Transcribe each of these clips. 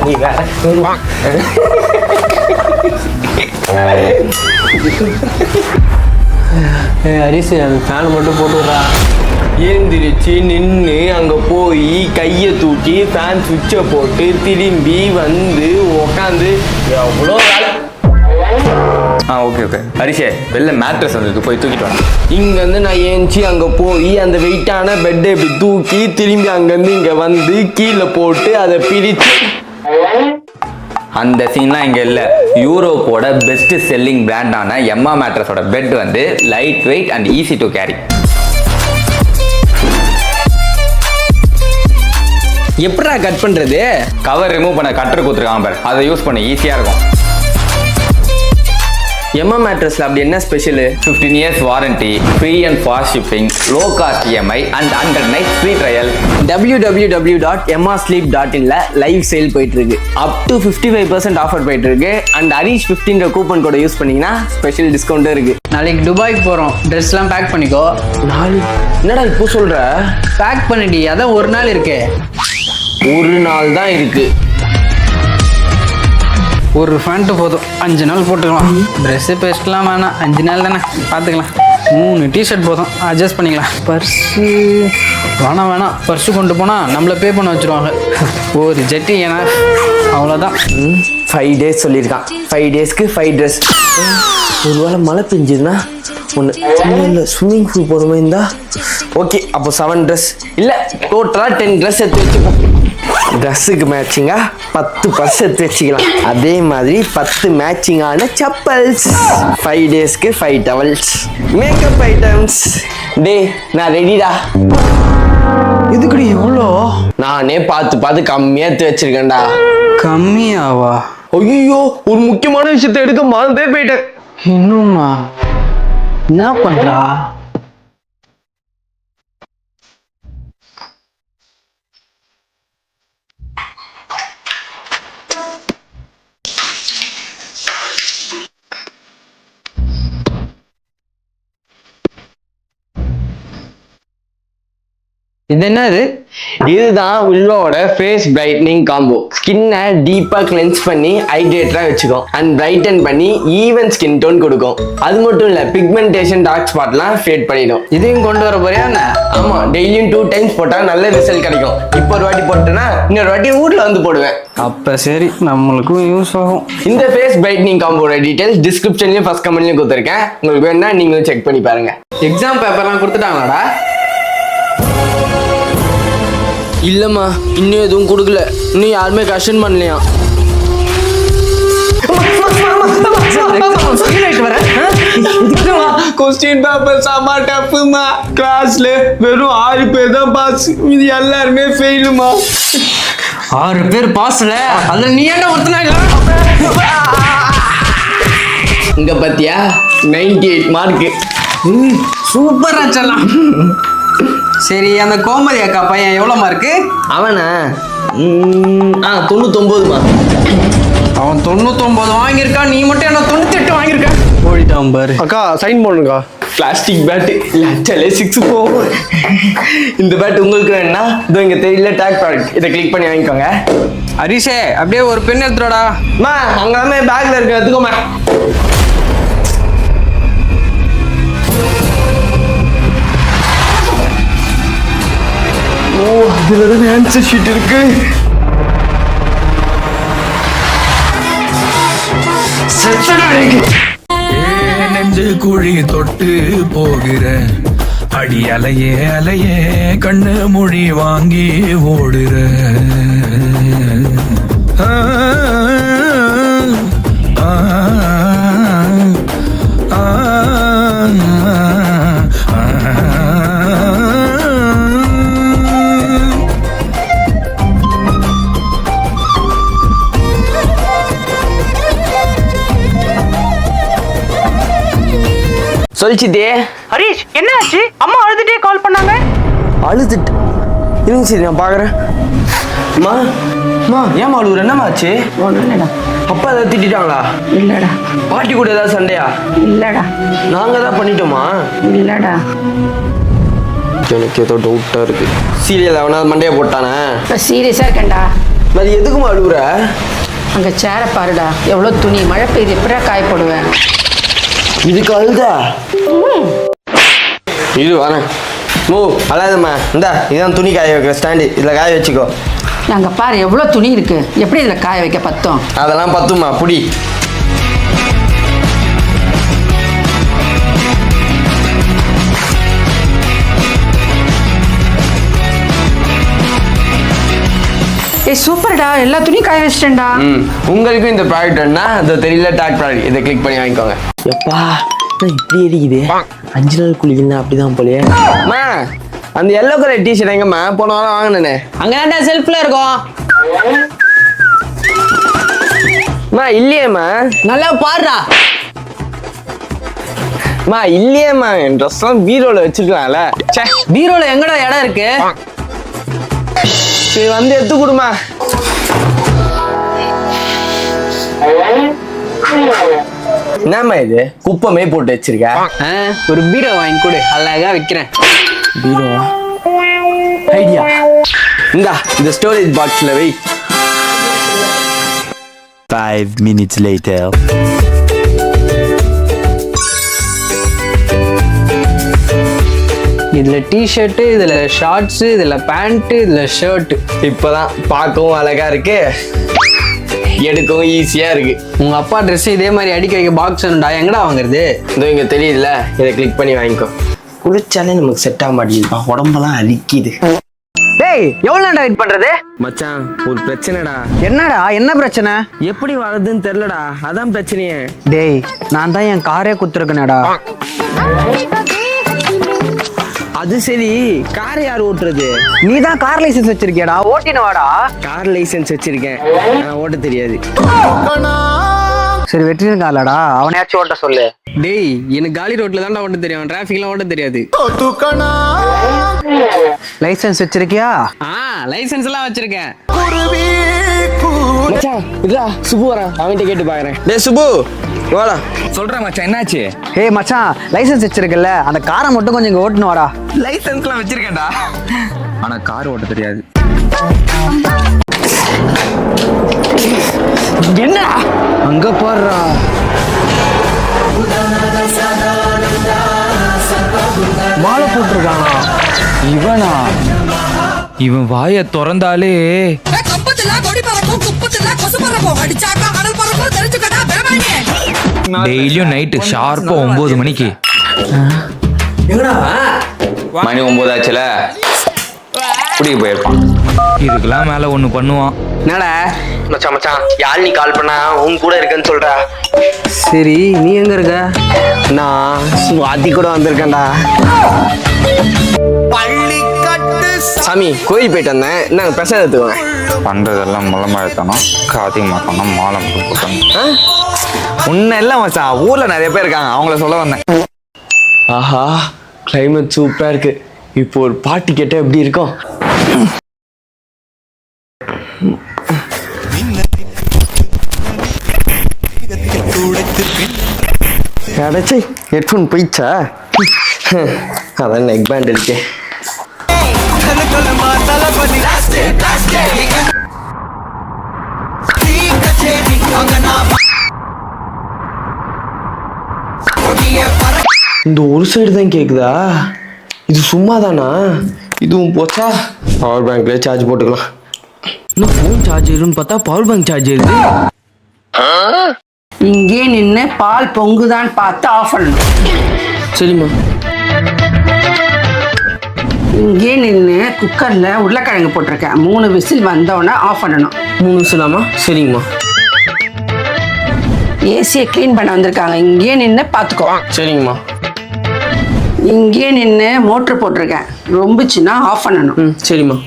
நீ வேற ஹரிசு அந்த ஃபேன் மட்டும் போட்டுடுறா. எழுந்திரிச்சு நின்று அங்கே போய் கையை தூக்கி ஃபேன் சுவிட்சை போட்டு திரும்பி வந்து உக்காந்து எவ்வளோ வேலை. ஓகே ஹரிஷே வெளில மேட்ரஸ் வந்துருக்கு, போய் தூக்கிட்டு வரேன். இங்கேருந்து நான் ஏஞ்சி அங்கே போய் அந்த வெயிட்டான பெட்டை இப்படி தூக்கி திரும்பி அங்கேருந்து இங்கே வந்து கீழே போட்டு அதை பிரித்து அந்த சீன்லாம் இங்கே இல்லை. யூரோப்போட பெஸ்ட் செல்லிங் பிராண்டான எம்மா மேட்ரஸோட பெட் வந்து light weight and easy to carry. எப்படா கட் பண்ணுறது? கவர் ரிமூவ் பண்ண கட்டர் கொடுத்துருக்காங்க பாரு, அதை யூஸ் பண்ண ஈஸியாக இருக்கும். எம்மா மேட்ரஸில் அப்படி என்ன special? 15 years warranty, free and fast shipping, low cost EMI and 100 nights free trial. www.emmasleep.inல லைவ் சேல் போயிட்டு இருக்கு. அப் டு 55% ஆஃபர் போயிட்டு இருக்கு. அண்ட் ஹரிஷ் 15 கூப்பன் கோட யூஸ் பண்ணீங்கன்னா ஸ்பெஷல் டிஸ்கவுண்ட்டும் இருக்கு. நாளைக்கு துபாய்க்கு போகிறோம், ட்ரெஸ்லாம் பேக் பண்ணிக்கோ. நாளைக்கு என்னடா இப்போ சொல்ற? பேக் பண்ணிடி, அதான் ஒரு நாள் இருக்கு. ஒரு நாள் தான் இருக்கு. ஒரு ஃபேண்ட்டு போதும், 5 நாள் போட்டுக்கலாம். ட்ரெஸ்ஸு பெஸ்ட்லாம் வேணாம், 5 நாள் தானே பார்த்துக்கலாம். 3 டிஷர்ட் போதும், அட்ஜஸ்ட் பண்ணிக்கலாம். பர்ஸு வேணாம், பர்ஸு கொண்டு போனால் நம்மளை பே பண்ண வச்சுருவாங்க. ஒரு ஜெட்டி ஏன்னா அவ்வளோதான். 5 days சொல்லியிருக்கான். 5 daysக்கு 5 ட்ரெஸ். ஒருவேளை மழை பெஞ்சதுன்னா ஒன்று இல்லை, ஸ்விம்மிங் பூல் போகிற மாதிரி இருந்தா ஓகே. அப்போ 7 ட்ரெஸ் இல்லை, டோட்டலாக 10 ட்ரெஸ் எடுத்து வச்சுப்போம். ட்ரெஸ்ஸுக்கு மேட்சிங்காக 10 பர்ஸ் எடுத்து வச்சுக்கலாம். அதே மாதிரி 10 மேட்சிங்கான செப்பல்ஸ். 5 daysக்கு 5 டவல்ஸ், மேக்கப் ஐட்டம்ஸ். டே நான் ரெடிடா. இதுக்குடி எவ்வளோ? நானே பார்த்து கம்மியாக எடுத்து வச்சிருக்கேன்டா. கம்மியாவா? ஐயோ, ஒரு முக்கியமான விஷயத்தை எடுக்க மறந்தே போயிட்டேன். இன்னும்மா என்ன பண்ணுறா? இது என்னது? இதுதான் வில்வோட ஃபேஸ் பிரைட்னிங் காம்போ. ஸ்கின்னை டீப்பா கிளென்ஸ் பண்ணி ஹைட்ரேட்டரா வச்சுக்கும் அண்ட் பிரைட்டன் பண்ணி ஈவன் ஸ்கின் டோன் கொடுக்கும். அது மட்டும் இல்ல, பிக்மெண்டேஷன் டார்க் ஸ்பாட்லாம் ஃபேட் பண்ணிடும். இதையும் கொண்டு வர போறியா என்ன? ஆமா, டெய்லியும் 2 times போட்டா நல்ல ரிசல்ட் கிடைக்கும். இப்போ ஒரு வாட்டி போட்டேன்னா இன்னொரு வாட்டி ஊர்ல வந்து போடுவேன். அப்போ சரி, நம்மளுக்கும் யூஸ் ஆகும். இந்த ஃபேஸ் பிரைட்னிங் காம்போட டீடைல்ஸ் டிஸ்கிரிப்ஷன்லயும் ஃபர்ஸ்ட் கமெண்ட்லயும் கொடுத்துருக்கேன். உங்களுக்கு வேணா நீங்களும் செக் பண்ணி பாருங்க. எக்ஸாம் பேப்பர்லாம் கொடுத்துட்டாங்களாடா? இல்லம்மா, இன்னும் எதுவும் கொடுக்கல. இன்னும் யாருமே கஷ்டம் பண்ணலையா? கொஸ்டின் பேப்பர் சாமா டஃப்மா. கிளாஸ்ல வெறும் 6 பேர் தான் பாஸ், இது எல்லாருமே ஃபெயிலுமா. 6 பேர் பாஸ்ல, அதுல நீ என்ன ஒருத்தனா? இங்க பாத்தியா 98 மார்க்கு. சூப்பரா சொல்லலாம். சரி, அந்த கோமதி அக்கா பையன் எவ்வளோ மார்க்கு? அவனா 99 மார்க். அவன் 99 வாங்கியிருக்கான், நீ மட்டும் என்ன 98 வாங்கியிருக்க? போயிட்டான் பாரு. அக்கா சைன் பண்ணுங்கக்கா. பிளாஸ்டிக் பேட்டு லட்சலே 6 போகும். இந்த பேட் உங்களுக்கு வேணும்னா இதோ இங்க தெரியல டேக் ப்ராடக்ட், இதை கிளிக் பண்ணி வாங்கிக்கோங்க. ஹரிஷே, அப்படியே ஒரு பென் எடுத்துடா. அங்கே பேக்ல இருக்க எடுத்துக்கோமா. ஓ, இதுலதான் ஆன்சர் ஷீட் இருக்கு. நெஞ்சு குழி தொட்டு போகிற அடி அலையே அலையே கண்ணு மொழி வாங்கி ஓடுற. சொல்லிச்சுதே. ஹரிஷ், என்ன ஆச்சு? அம்மா அழுதுட்டே கால் பண்ணாங்க. அழுதுட்டு இருங்க, சரி நான் பாக்குறேன். அம்மா ஏமா அழுகுற? என்னம்மா ஆச்சு? ஒண்ணுடா. அப்பா ஏதாவது திட்டாங்களா? இல்லடா. பாட்டி கூட ஏதாவது சண்டையா? இல்லடா. நாங்க தான் பண்ணிட்டோமா? இல்லடா. எனக்கு ஏதோ டவுட்டா இருக்கு. சீரியல் அவனாவது மண்டையை போட்டானே? சீரியஸா இருக்கேன்டா. அது எதுக்குமா கழுவுற? அங்க சேர பாருடா, எவ்வளவு துணி, மழை பெய்யுது, எப்படா காய போடுவேன்? இது கழுதா? இது வரேன். அழாதம்மா, இந்தா இதான் துணி காய வைக்கிற ஸ்டாண்டு, இதில் காய வச்சுக்கோ. அங்க பாரு எவ்வளவு துணி இருக்கு, எப்படி இதுல காய வைக்க பத்தும்? அதெல்லாம் பத்துமா, புடி. ஏய் சூப்பர்டா, எல்லா துணி காய வச்சிட்டேன்டா. உங்களுக்கும் இந்த ப்ராடக்ட் வேணும்னா அது தெரியல டாட் ப்ராடக்ட், இதை கிளிக் பண்ணி வாங்கிக்கோங்க. எப்பா இப்படி இருக்குது, 5 நாள் குளிக்கலாம் அப்படிதான் போலயே. அம்மா, அந்த எல்லோ கலர் டிஷர்ட் எங்கம்மா போன வாரம் வாங்கினேனே? அங்க செல்ஃப்ல இருக்கும். அம்மா இல்லையேம்மா. நல்லா பாருடா. அம்மா இல்லையேம்மா, என் ட்ரெஸ் எல்லாம் பீரோல வச்சிருக்கலாம்ல. சே, பீரோல எங்கடா இடம் இருக்கு? சரி வந்து எடுத்து கொடுமா. என்னம்மா இது குப்பமே போட்டு வச்சிருக்க? ஒரு பீரோ வாங்கி கொடு, அழகா வைக்கிறேன். பீரோவா? ஐடியா. இந்தா இந்த ஸ்டோரேஜ் பாக்ஸ்ல வை. 5 minutes later. இதுல டிஷர்ட், இதுல ஷார்ட்ஸ், இதுல பேண்ட், இதுல ஷர்ட். இப்பதான் பார்க்கவும் அழகா இருக்கு, எடுக்கவும் ஈஸியா இருக்கு. உங்க அப்பா ட்ரெஸ் இதே மாதிரி அடிக்க வைக்க பாக்ஸ் வேணும்டா, எங்கடா வாங்குறது? இதோ இங்க தெரியுதுல, இதை கிளிக் பண்ணி வாங்கிக்கோ. குளிச்சாலே நமக்கு செட் ஆக மாட்டேங்குதுப்பா, உடம்பெல்லாம் அலிக்குது. டேய், எவ்வளவு நேரம் வெயிட் பண்றது? மச்சான் ஒரு பிரச்சனைடா. என்னடா, என்ன பிரச்சனை? எப்படி வர்றதுன்னு தெரியலடா, அதான் பிரச்சனையே. டேய், நான் தான் என் காரே குத்துருக்கேனடா. அது சரி, கார் யார் ஓட்டுறது? நீ தான் கார் லைசென்ஸ் வச்சிருக்கியடா, ஓட்டின வாடா. கார் லைசென்ஸ் வச்சிருக்கேன், ஆனா ஓட்ட தெரியாது. சரி வெற்றின்னு காலடா, அவனையாச்சும் ஓட்ட சொல்லு. டேய், எனக்கு காலி ரோட்ல தான்டா ஓட்ட தெரியும், டிராஃபிக்லாம் ஓட்ட தெரியாது. லைசென்ஸ் வச்சிருக்கியா? லைசென்ஸ் எல்லாம் வச்சிருக்கேன். மச்சான் இதா சுபு வரேன், அவன்கிட்ட கேட்டு பாக்குறேன். டேய் சுபு வாடா. சொல்றேன் மச்சான், என்னாச்சு? ஏய் மச்சான், லைசென்ஸ் வச்சிருக்கல, அந்த காரை மட்டும் கொஞ்சம் இங்க ஓட்டணும் வாடா. லைசென்ஸ்லாம் வச்சிருக்கேன்டா, ஆனா கார் ஓட்ட தெரியாது. என்னடா அங்க பாருடா. மாலை போட்டிருக்கானா இவனா? இவன் வாயை திறந்தாலே டெய்லியும் நைட்டு ஷார்ப்பா 9 மணிக்கு. மணி 9 ஆச்சுல, குடிக்க போயிருப்பான். இதுக்கெல்லாம் மேல ஒண்ணு பண்ணுவான். என்னடா மச்சான் மச்சான், யாழ்னி கால் பண்ணா உன் கூட இருக்கேன்னு சொல்றா. சரி, நீ எங்க இருக்க? நான் சுவாதி கூட வந்திருக்கேன்டா. சாமி கோயில் போயிட்டு வந்தேன், என்ன பிரசாதம் எடுத்துக்கோங்க. பண்றதெல்லாம் முளமாழ்த்தணும், கார்த்திகை மாசம் மாலை மட்டும் போட்டணும். உன்ன எல்லாம் மச்சான், ஊர்ல நிறைய பேர் இருக்காங்க, அவங்கள சொல்ல வந்தேன். ஆஹா, கிளைமேட் சூப்பரா இருக்கு. இப்போ ஒரு பாட்டு கேட்டா எப்படி இருக்கும்? அடைச்சி ஹெட்ஃபோன் போயிடுச்சா? அதான் நெக் பேண்ட் இருக்கே. இந்த ஒரு சைடு தான் கேக்குதா? இது சும்மா தானா? இதுவும் போச்சா? பவர் பேங்க்ல சார்ஜ் போட்டுக்கலாம். இன்னும் ஃபோன் சார்ஜ் ஏறுன்னு பார்த்தா பவர் பேங்க் சார்ஜ் ஏறுது. இங்கே நின்று பால் பொங்குதான் பார்த்து ஆஃப் பண்ணணும். சரிம்மா. இங்கே நின்று குக்கர்ல உருளைக்கிழங்கு போட்டிருக்கேன், 3 விசில் வந்தோடனே ஆஃப் பண்ணணும். 3 விசிலாமா? சரிங்கம்மா. ஏசியை க்ளீன் பண்ண வந்திருக்காங்க, இங்கே நின்று பார்த்துக்கோ. சரிங்கம்மா. இங்கே நின்று மோட்ரு போட்டிருக்கேன், ரொம்பச்சுன்னா ஆஃப் பண்ணணும். சரிம்மா.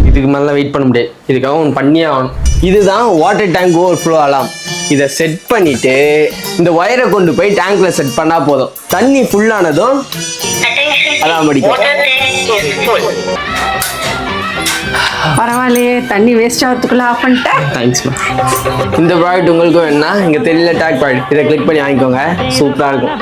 இதுக்கு மேலே வெயிட் பண்ண முடியாது, இதுக்காக ஒன்று பண்ணியே ஆகணும். இதுதான் வாட்டர் டேங்க் ஓவர் ஃப்ளோ அலாம். இதை செட் பண்ணிட்டு இந்த ஒயரை கொண்டு போய் டேங்க்ல செட் பண்ணா போதும். தண்ணி ஃபுல்லானதும் அலாம் அடிக்கும். பரவாயில்லையே, தண்ணி வேஸ்ட் ஆகிறதுக்குள்ள ஆஃப் பண்ணிட்டேன். தேங்க்ஸ்மா. இந்த ப்ராடக்ட் உங்களுக்கும் வேணும்னா இங்கே தெரியல டேக் ப்ராடக்ட் இதை கிளிக் பண்ணி வாங்கிக்கோங்க. சூப்பராக இருக்கும்.